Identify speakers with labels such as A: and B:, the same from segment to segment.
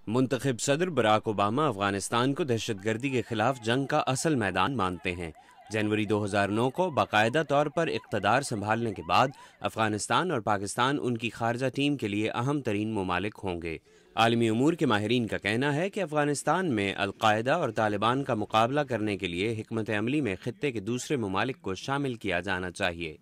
A: منتخب صدر Barack Obama Afghanistan کو دہشت گردی کے خلاف جنگ کا اصل میدان مانتے ہیں۔ جنوری 2009 کو باقاعدہ طور پر اقتدار سنبھالنے کے بعد افغانستان اور پاکستان ان کی خارجہ ٹیم کے لیے اہم ترین ممالک ہوں گے۔ عالمی امور کے ماہرین کا کہنا ہے کہ افغانستان میں القاعدہ اور طالبان کا مقابلہ کرنے کے لیے حکمت عملی میں خطے کے دوسرے ممالک کو شامل کیا جانا چاہیے۔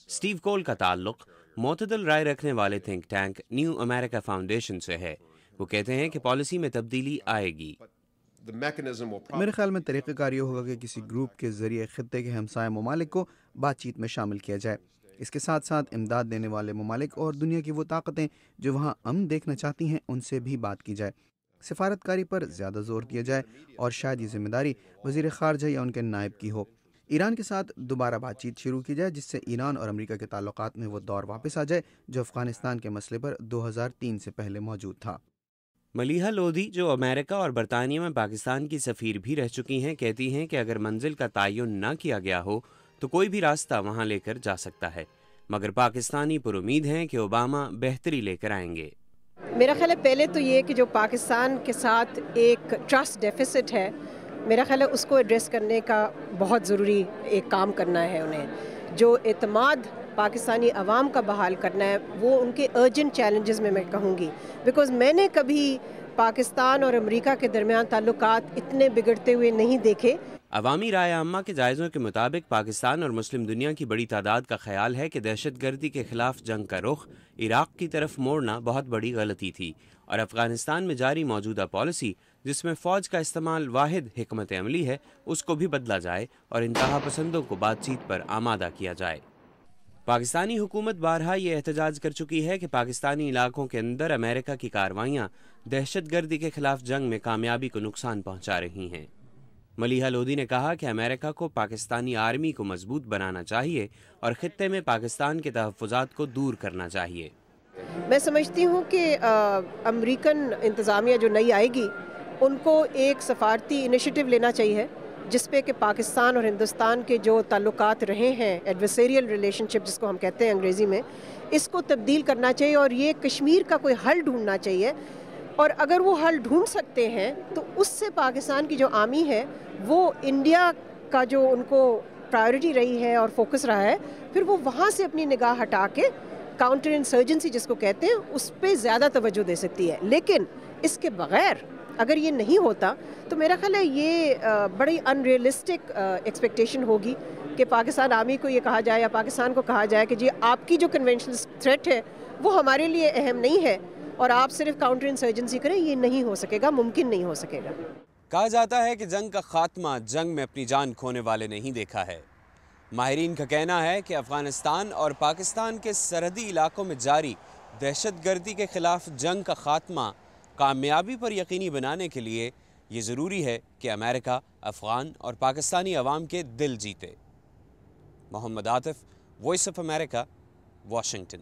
A: اسٹیو کول کا تعلق معتدل رائے رکھنے والے تھنک ٹینک نیو امریکہ فاؤنڈیشن سے ہے۔ وہ کہتے ہیں کہ پالیسی میں تبدیلی آئے گی۔
B: میرے خیال میں طریقہ کار یہ ہوگا کہ کسی گروپ کے ذریعے خطے کے ہمسائے ممالک کو بات چیت میں شامل کیا جائے۔ اس کے ساتھ ساتھ امداد دینے والے ممالک اور دنیا کی وہ طاقتیں جو وہاں امن دیکھنا چاہتی ہیں ان سے بھی بات کی جائے۔ سفارتکاری پر زیادہ زور دیا جائے اور شاید یہ ذمہ داری وزیر خارجہ یا ان کے نائب کی ہو۔ ایران کے ساتھ دوبارہ بات چیت شروع کی جائے جس سے ایران اور امریکہ کے تعلقات میں وہ دور واپس آ جائے جو افغانستان کے مسئلے پر 2003 سے پہلے موجود تھا۔
A: ملیحہ لودھی، جو امریکہ اور برطانیہ میں پاکستان کی سفیر بھی رہ چکی ہیں، کہتی ہیں کہ اگر منزل کا تعین نہ کیا گیا ہو تو کوئی بھی راستہ وہاں لے کر جا سکتا ہے، مگر پاکستانی پر امید ہیں کہ اوباما بہتری لے کر آئیں گے۔
C: میرا خیال ہے پہلے تو یہ کہ جو پاکستان کے ساتھ ایک ٹرسٹ ڈیفیسٹ ہے، میرا خیال ہے اس کو ایڈریس کرنے کا بہت ضروری ایک کام کرنا ہے انہیں۔ جو اعتماد پاکستانی عوام کا بحال کرنا ہے وہ ان کے ارجنٹ چیلنجز میں کہوں گی، بیکاز میں نے کبھی پاکستان اور امریکہ کے درمیان تعلقات اتنے بگڑتے ہوئے نہیں دیکھے۔
A: عوامی رائے عامہ کے جائزوں کے مطابق پاکستان اور مسلم دنیا کی بڑی تعداد کا خیال ہے کہ دہشت گردی کے خلاف جنگ کا رخ عراق کی طرف موڑنا بہت بڑی غلطی تھی، اور افغانستان میں جاری موجودہ پالیسی جس میں فوج کا استعمال واحد حکمت عملی ہے اس کو بھی بدلا جائے اور انتہا پسندوں کو بات چیت پر آمادہ کیا جائے۔ پاکستانی حکومت بارہا یہ احتجاج کر چکی ہے کہ پاکستانی علاقوں کے اندر امریکہ کی کارروائیاں دہشت گردی کے خلاف جنگ میں کامیابی کو نقصان پہنچا رہی ہیں۔ ملیحہ لودھی نے کہا کہ امریکہ کو پاکستانی آرمی کو مضبوط بنانا چاہیے اور خطے میں پاکستان کے تحفظات کو دور کرنا چاہیے۔
C: میں سمجھتی ہوں کہ امریکن انتظامیہ جو نئی آئے گی ان کو ایک سفارتی انیشیٹو لینا چاہیے جس پہ کہ پاکستان اور ہندوستان کے جو تعلقات رہے ہیں، ایڈورسریل ریلیشن شپ جس کو ہم کہتے ہیں انگریزی میں، اس کو تبدیل کرنا چاہیے اور یہ کشمیر کا کوئی حل ڈھونڈنا چاہیے، اور اگر وہ حل ڈھونڈ سکتے ہیں تو اس سے پاکستان کی جو آرمی ہے وہ انڈیا کا جو ان کو پرائیورٹی رہی ہے اور فوکس رہا ہے، پھر وہ وہاں سے اپنی نگاہ ہٹا کے کاؤنٹر انسرجنسی جس کو کہتے ہیں اس پہ زیادہ توجہ دے سکتی ہے۔ لیکن اس کے بغیر اگر یہ نہیں ہوتا تو میرا خیال ہے یہ بڑی ان ریئلسٹک ایکسپیکٹیشن ہوگی کہ پاکستان آرمی کو یہ کہا جائے یا پاکستان کو کہا جائے کہ جی آپ کی جو کنونشنل تھریٹ ہے وہ ہمارے لیے اہم نہیں ہے اور آپ صرف کاؤنٹر انسرجنسی کریں۔ یہ نہیں ہو سکے گا، ممکن نہیں ہو سکے گا۔
A: کہا جاتا ہے کہ جنگ کا خاتمہ جنگ میں اپنی جان کھونے والے نہیں دیکھا ہے۔ ماہرین کا کہنا ہے کہ افغانستان اور پاکستان کے سرحدی علاقوں میں جاری دہشت گردی کے خلاف جنگ کا خاتمہ کامیابی پر یقینی بنانے کے لیے یہ ضروری ہے کہ امریکہ افغان اور پاکستانی عوام کے دل جیتے۔ محمد عاطف، وائس آف امریکہ، واشنگٹن۔